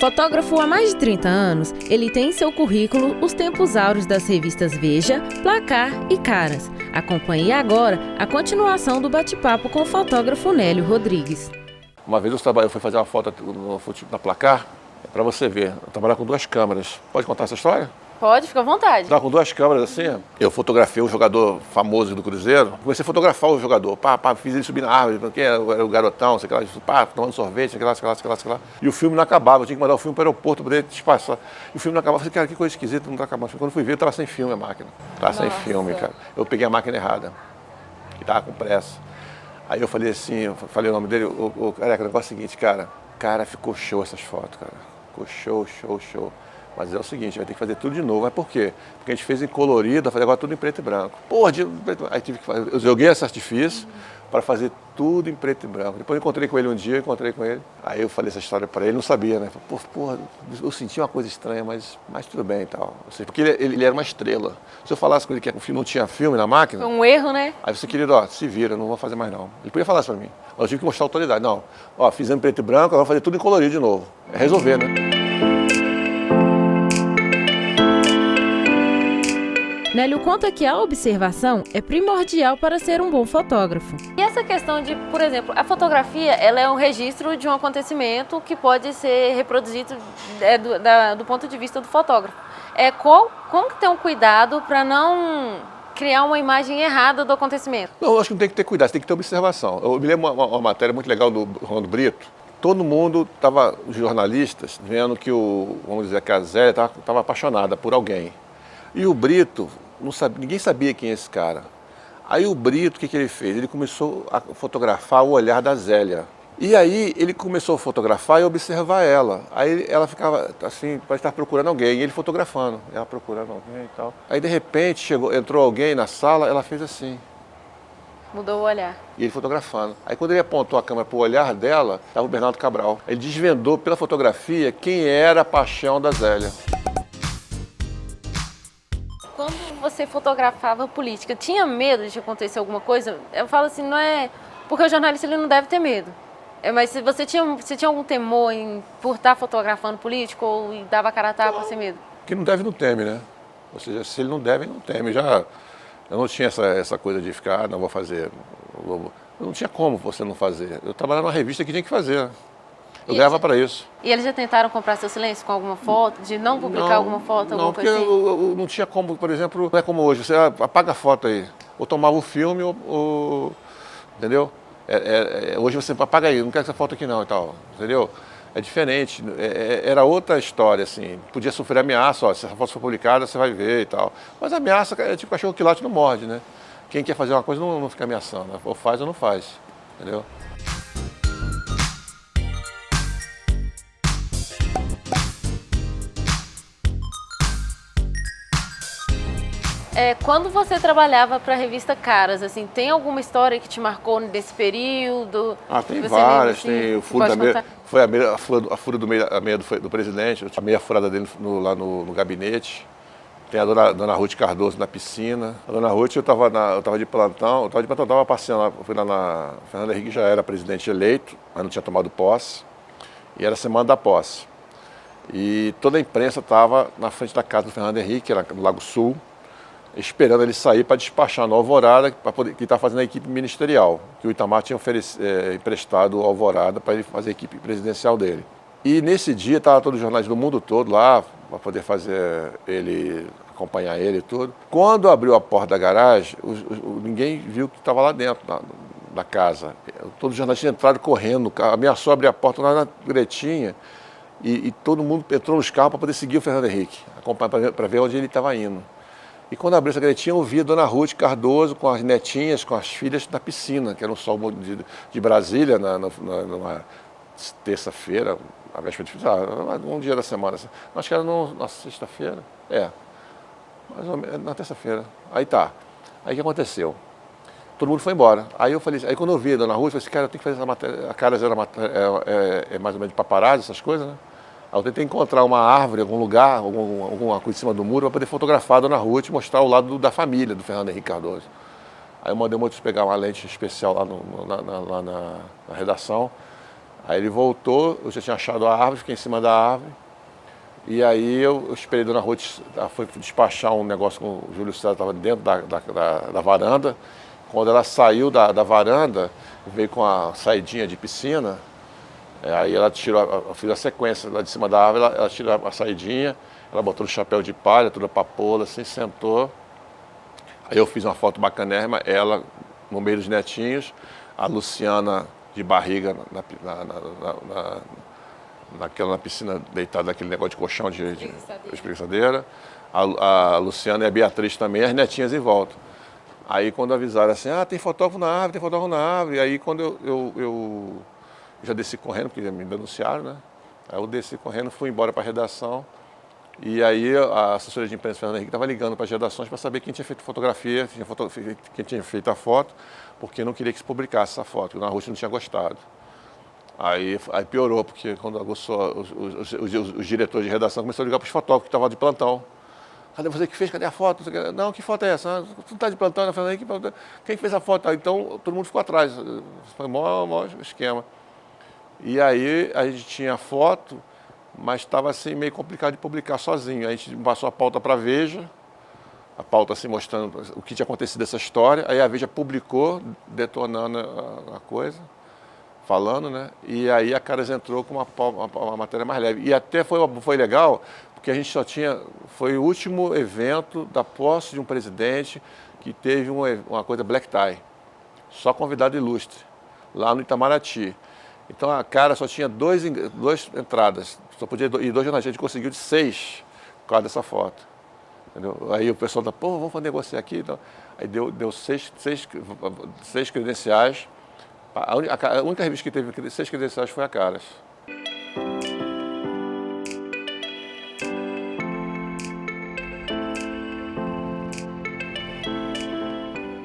Fotógrafo há mais de 30 anos, ele tem em seu currículo os tempos áureos das revistas Veja, Placar e Caras. Acompanhe agora a continuação do bate-papo com o fotógrafo Nélio Rodrigues. Uma vez eu fui fazer uma foto na Placar, para você ver, eu trabalhava com 2 câmeras. Pode contar essa história? Pode, fica à vontade. Estava com 2 câmeras assim, eu fotografei um jogador famoso do Cruzeiro, comecei a fotografar o jogador, fiz ele subir na árvore, porque era o garotão, sei lá, tomando sorvete, sei lá. E o filme não acabava, eu tinha que mandar o filme para o aeroporto para ele despassar. E o filme não acabava, eu falei, cara, que coisa esquisita, não está acabando. Quando fui ver, estava sem filme a máquina. Estava sem filme, cara. Eu peguei a máquina errada, que estava com pressa. Aí eu falei assim, eu falei o nome dele, careca, o negócio é o seguinte, cara, ficou show essas fotos, cara. Ficou show. Mas é o seguinte, vai ter que fazer tudo de novo. Mas por quê? Porque a gente fez em colorido, vai fazer agora tudo em preto e branco. Porra, aí tive que fazer, eu joguei esse artifício para fazer tudo em preto e branco. Depois eu encontrei com ele um dia, Aí eu falei essa história para ele, não sabia, né? Porra, eu senti uma coisa estranha, mas tudo bem e tal. Porque ele era uma estrela. Se eu falasse com ele que o filme não tinha filme na máquina... Foi um erro, né? Aí você, querido, se vira, não vou fazer mais não. Ele podia falar isso para mim. Eu tive que mostrar a autoridade. Não, fizemos em preto e branco, agora vou fazer tudo em colorido de novo. É resolver, né? Nélio conta que a observação é primordial para ser um bom fotógrafo. E essa questão de, por exemplo, a fotografia, ela é um registro de um acontecimento que pode ser reproduzido do ponto de vista do fotógrafo. Como que tem um cuidado para não criar uma imagem errada do acontecimento? Não, eu acho que não tem que ter cuidado, tem que ter observação. Eu me lembro uma matéria muito legal do Ronaldo Brito. Todo mundo os jornalistas, vendo que vamos dizer que a Zélia estava apaixonada por alguém. E o Brito, ninguém sabia quem é esse cara. Aí o Brito, o que ele fez? Ele começou a fotografar o olhar da Zélia. E aí ele começou a fotografar e observar ela. Aí ela ficava assim, parece estar procurando alguém, e ele fotografando. Ela procurando alguém e tal. Aí de repente entrou alguém na sala, ela fez assim. Mudou o olhar. E ele fotografando. Aí quando ele apontou a câmera para o olhar dela, estava o Bernardo Cabral. Ele desvendou pela fotografia quem era a paixão da Zélia. Quando você fotografava política, tinha medo de acontecer alguma coisa? Eu falo assim, não é... Porque o jornalista ele não deve ter medo. Mas se você tinha algum temor por estar fotografando político ou dava cara a tapa sem medo? Quem não deve não teme, né? Ou seja, se ele não deve, ele não teme. Eu não tinha essa coisa de ficar, não vou fazer. Não tinha como você não fazer. Eu trabalhava numa revista que tinha que fazer. Eu ganhava para isso. E eles já tentaram comprar seu silêncio com alguma foto? De não publicar alguma foto, alguma coisa assim? Não, porque eu não tinha como, por exemplo, não é como hoje, você apaga a foto aí. Ou tomava o filme, entendeu? Hoje você apaga aí, não quero essa foto aqui não e tal, entendeu? É diferente, era outra história, assim. Podia sofrer ameaça, se essa foto for publicada, você vai ver e tal. Mas a ameaça é tipo cachorro que late não morde, né? Quem quer fazer uma coisa não fica ameaçando, ou faz ou não faz, entendeu? Quando você trabalhava para a revista Caras, assim, tem alguma história que te marcou desse período? Tem várias, assim, tem o furo da meia, foi a fura do meia do presidente, a meia furada dele lá no gabinete. Tem a dona Ruth Cardoso na piscina. A dona Ruth, eu estava de plantão, estava passeando lá, fui lá na... Fernando Henrique já era presidente eleito, mas não tinha tomado posse, e era a semana da posse. E toda a imprensa estava na frente da casa do Fernando Henrique, era no Lago Sul, esperando ele sair para despachar no Alvorada, que está fazendo a equipe ministerial, que o Itamar tinha emprestado o Alvorada para ele fazer a equipe presidencial dele. E nesse dia estava todos os jornais do mundo todo lá, para poder acompanhar ele e tudo. Quando abriu a porta da garagem, ninguém viu que estava lá dentro da casa. Todos os jornalistas entraram correndo, ameaçou abrir a porta lá na gretinha, e todo mundo entrou nos carros para poder seguir o Fernando Henrique, acompanhar para ver onde ele estava indo. E quando abriu essa gretinha, eu vi a dona Ruth Cardoso com as netinhas, com as filhas na piscina, que era um sol de Brasília, numa terça-feira, a véspera de um dia da semana. Acho que era na sexta-feira. Mais ou menos, na terça-feira. Aí tá. Aí o que aconteceu? Todo mundo foi embora. Aí eu falei, aí quando eu vi a dona Ruth, eu falei assim, cara, eu tenho que fazer essa matéria. A Caras era mais ou menos de paparazzi, essas coisas, né? Aí eu tentei encontrar uma árvore, algum lugar, alguma coisa em cima do muro, para poder fotografar a dona Ruth e mostrar o lado da família do Fernando Henrique Cardoso. Aí eu mandei o moço pegar uma lente especial lá na redação. Aí ele voltou, eu já tinha achado a árvore, fiquei em cima da árvore. E aí eu esperei a Dona Ruth, ela foi despachar um negócio com o Júlio César, estava dentro da varanda. Quando ela saiu da varanda, veio com a saidinha de piscina, aí ela tirou, eu fiz a sequência lá de cima da árvore, ela tirou a saidinha, ela botou o chapéu de palha, toda papoula, assim, sentou. Aí eu fiz uma foto bacanérrima, ela no meio dos netinhos, a Luciana de barriga na piscina, deitada naquele negócio de colchão de espreguiçadeira. A Luciana e a Beatriz também, as netinhas em volta. Aí quando avisaram assim, tem fotógrafo na árvore, tem fotógrafo na árvore. Aí quando eu já desci correndo, porque me denunciaram, né? Aí eu desci correndo, fui embora para a redação. E aí a assessoria de imprensa, Fernando Henrique, estava ligando para as redações para saber quem tinha feito fotografia, quem tinha feito a foto, porque não queria que se publicasse essa foto, porque o Dona Ruth não tinha gostado. Aí piorou, porque quando aguçou, os diretores de redação começaram a ligar para os fotógrafos que estavam de plantão. Cadê você que fez? Cadê a foto? Não, que foto é essa? Tu não está de plantão, né? Fernando Henrique, quem fez a foto? Então todo mundo ficou atrás. Foi o maior esquema. E aí a gente tinha a foto, mas estava assim meio complicado de publicar sozinho. A gente passou a pauta para a Veja, a pauta assim mostrando o que tinha acontecido dessa história. Aí a Veja publicou, detonando a coisa, falando, né? E aí a Caras entrou com uma matéria mais leve. E até foi legal, porque a gente só tinha... Foi o último evento da posse de um presidente que teve uma coisa black tie. Só convidado ilustre, lá no Itamaraty. Então a Cara só tinha duas entradas, só podia ir 2 jornalistas, a gente conseguiu de 6 por causa dessa foto. Entendeu? Aí o pessoal tá, vamos negociar aqui. Então, aí deu 6 credenciais. A única revista que teve 6 credenciais foi a Caras.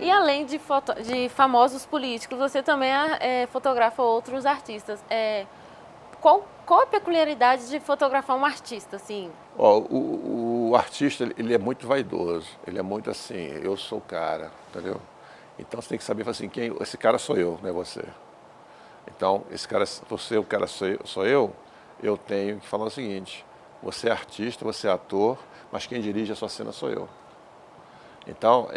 E além de famosos políticos, você também fotografa outros artistas. Qual a peculiaridade de fotografar um artista, assim? O artista, ele é muito vaidoso, ele é muito assim, eu sou o cara, entendeu? Então você tem que saber, assim, esse cara sou eu, não é você. Então, o cara sou eu tenho que falar o seguinte, você é artista, você é ator, mas quem dirige a sua cena sou eu. Então,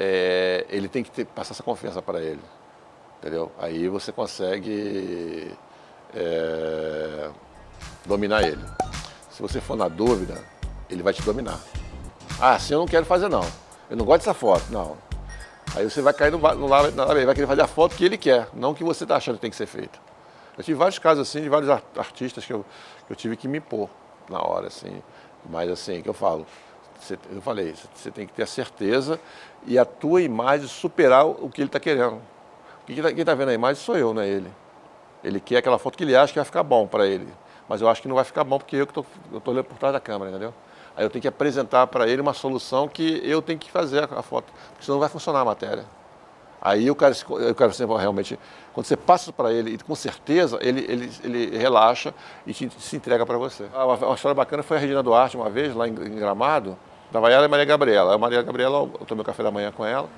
ele tem que passar essa confiança para ele, entendeu? Aí você consegue dominar ele. Se você for na dúvida, ele vai te dominar. Assim eu não quero fazer não, eu não gosto dessa foto, não. Aí você vai cair ele vai querer fazer a foto que ele quer, não que você está achando que tem que ser feita. Eu tive vários casos assim, de vários artistas que eu tive que me impor na hora, assim. Mas assim, que eu falo, eu falei, você tem que ter a certeza e a tua imagem superar o que ele está querendo. Quem está vendo a imagem sou eu, não é ele. Ele quer aquela foto que ele acha que vai ficar bom para ele. Mas eu acho que não vai ficar bom porque eu estou olhando por trás da câmera, entendeu? Aí eu tenho que apresentar para ele uma solução que eu tenho que fazer a foto, porque senão não vai funcionar a matéria. Aí o cara realmente, quando você passa para ele, com certeza, ele relaxa e se entrega para você. Uma história bacana foi a Regina Duarte, uma vez, lá em Gramado, tava ela e a Maria Gabriela. A Maria Gabriela, eu tomei o café da manhã com ela,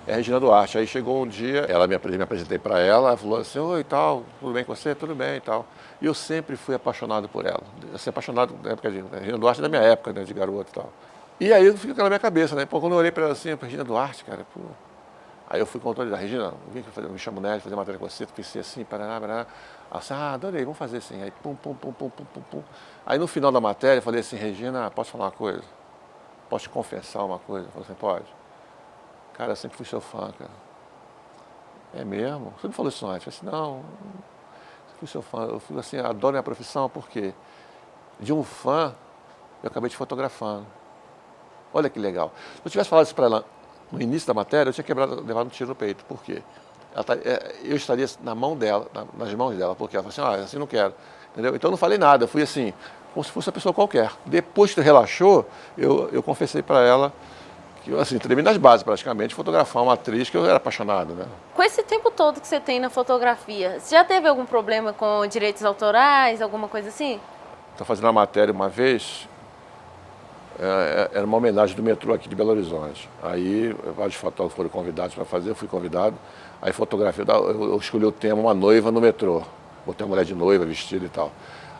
é a Regina Duarte. Aí chegou um dia, me apresentei para ela falou assim, oi, tal, tudo bem com você? Tudo bem e tal. E eu sempre fui apaixonado por ela. Assim, apaixonado na época de Regina Duarte, da minha época, né, de garoto e tal. E aí fica aquela minha cabeça, né? Pô, quando eu olhei para ela assim, Regina Duarte, cara, pô. Aí eu fui com o autor da Regina, me chamo Nélio, fazer matéria com você, pensei assim, paraná. Ela disse, adorei, vamos fazer assim. Aí pum. Aí no final da matéria eu falei assim, Regina, posso falar uma coisa? Posso te confessar uma coisa? Eu falei assim, pode. Cara, eu sempre fui seu fã, cara. É mesmo? Você me falou isso antes? Eu falei assim, não, fui seu fã. Eu fui assim, adoro minha profissão, porque de um fã eu acabei te fotografando. Olha que legal. Se eu tivesse falado isso para ela no início da matéria, eu tinha levado um tiro no peito. Por quê? Eu estaria na mão dela, nas mãos dela, porque ela falou assim, assim não quero. Entendeu? Então eu não falei nada, eu fui assim, como se fosse uma pessoa qualquer. Depois que relaxou, eu confessei para ela que eu, assim, tremi nas bases praticamente, fotografar uma atriz que eu era apaixonado, né? Com esse tempo todo que você tem na fotografia, você já teve algum problema com direitos autorais, alguma coisa assim? Estou fazendo uma matéria uma vez, era uma homenagem do metrô aqui de Belo Horizonte. Aí vários fotógrafos foram convidados para fazer, eu fui convidado. Aí fotografia, eu escolhi o tema Uma Noiva no Metrô. botei uma mulher de noiva, vestida e tal.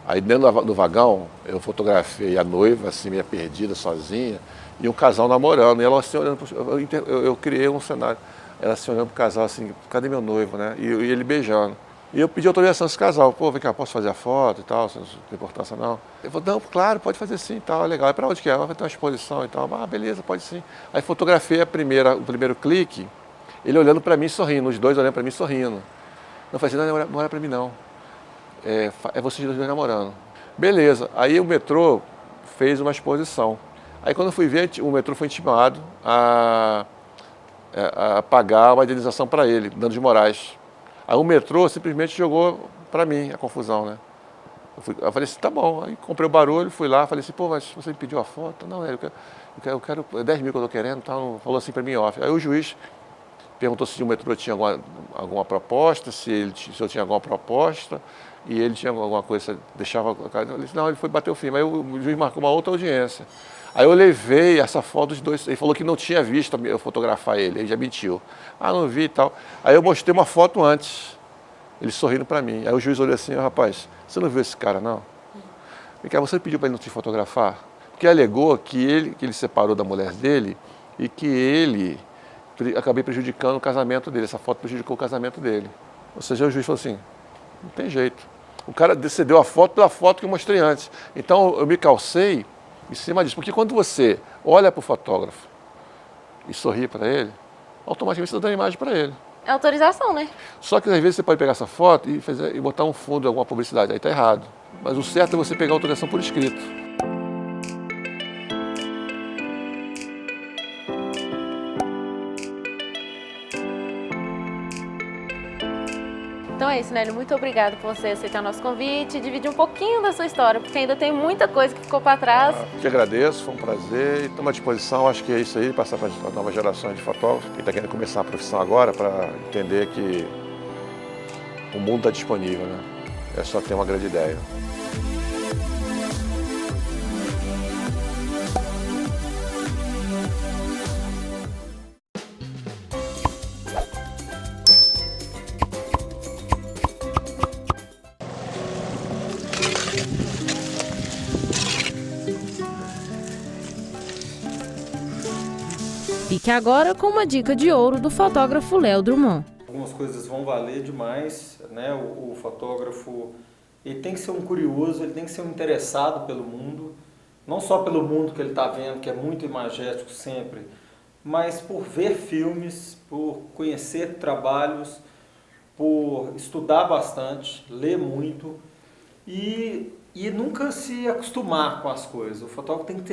Aí dentro do vagão, eu fotografei a noiva, assim, meio perdida, sozinha, e um casal namorando. E ela assim, olhando, eu criei um cenário. Ela assim, olhando pro casal, assim, cadê meu noivo, né? E ele beijando. E eu pedi autorização desse casal. Pô, vem cá, posso fazer a foto e tal, não tem importância não. Ele falou, não, claro, pode fazer sim e tal, legal. E pra onde que é? Vai ter uma exposição e tal. Ah, beleza, pode sim. Aí fotografei o primeiro clique, ele olhando pra mim sorrindo, os dois olhando pra mim sorrindo. Não falei assim, não olha pra mim não. É vocês dois namorando. Beleza, aí o metrô fez uma exposição. Aí quando eu fui ver, o metrô foi intimado a pagar uma indenização para ele, danos morais. Aí o metrô simplesmente jogou para mim a confusão, né? Eu falei assim, tá bom. Aí comprei o barulho, fui lá, falei assim, pô, mas você me pediu a foto? Não, eu quero 10 mil que eu tô querendo, tal. Falou assim para mim off. Aí o juiz perguntou se o metrô tinha alguma proposta, se eu tinha alguma proposta, e ele tinha alguma coisa, deixava... Eu disse, não, ele foi bater o filme. Aí o juiz marcou uma outra audiência. Aí eu levei essa foto dos dois, ele falou que não tinha visto eu fotografar ele, ele já mentiu. Ah, não vi e tal. Aí eu mostrei uma foto antes, ele sorrindo para mim. Aí o juiz olhou assim, rapaz, você não viu esse cara não? Vem cá, você pediu para ele não te fotografar? Porque alegou que ele separou da mulher dele e que ele... acabei prejudicando o casamento dele, essa foto prejudicou o casamento dele. Ou seja, o juiz falou assim, não tem jeito. O cara cedeu a foto pela foto que eu mostrei antes. Então eu me calcei em cima disso, porque quando você olha para o fotógrafo e sorri para ele, automaticamente você está dando imagem para ele. É autorização, né? Só que às vezes você pode pegar essa foto e botar um fundo de alguma publicidade, aí está errado. Mas o certo é você pegar a autorização por escrito. Então é isso, Nélio. Muito obrigada por você aceitar nosso convite e dividir um pouquinho da sua história, porque ainda tem muita coisa que ficou para trás. Te agradeço, foi um prazer e estou à disposição. Acho que é isso aí, passar para as novas gerações de fotógrafos que está querendo começar a profissão agora para entender que o mundo está disponível, né? É só ter uma grande ideia. Fique agora com uma dica de ouro do fotógrafo Léo Drummond. Algumas coisas vão valer demais, né? O fotógrafo, ele tem que ser um curioso, ele tem que ser um interessado pelo mundo, não só pelo mundo que ele está vendo, que é muito imagético sempre, mas por ver filmes, por conhecer trabalhos, por estudar bastante, ler muito e nunca se acostumar com as coisas. O fotógrafo tem que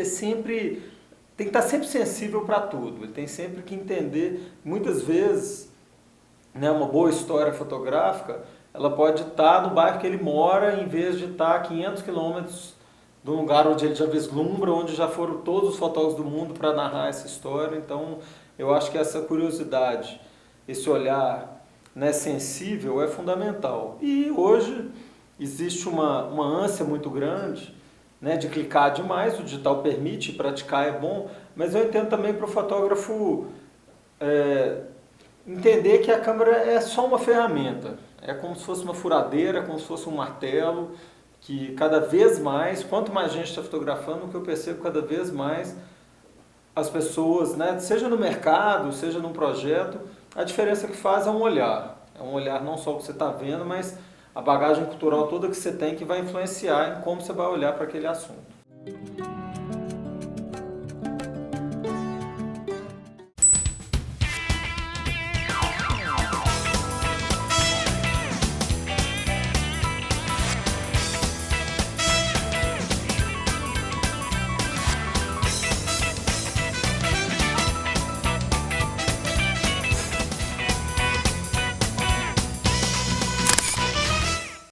estar sempre sensível para tudo, ele tem sempre que entender, muitas vezes, né, uma boa história fotográfica, ela pode estar no bairro que ele mora, em vez de estar a 500 quilômetros de um lugar onde ele já vislumbra, onde já foram todos os fotógrafos do mundo para narrar essa história. Então, eu acho que essa curiosidade, esse olhar, né, sensível é fundamental. E hoje existe uma ânsia muito grande, né, de clicar demais, o digital permite, praticar é bom, mas eu entendo também para o fotógrafo entender que a câmera é só uma ferramenta, é como se fosse uma furadeira, como se fosse um martelo, que cada vez mais, quanto mais gente está fotografando, o que eu percebo cada vez mais as pessoas, né, seja no mercado, seja num projeto, a diferença que faz é um olhar não só o que você está vendo, mas a bagagem cultural toda que você tem que vai influenciar em como você vai olhar para aquele assunto.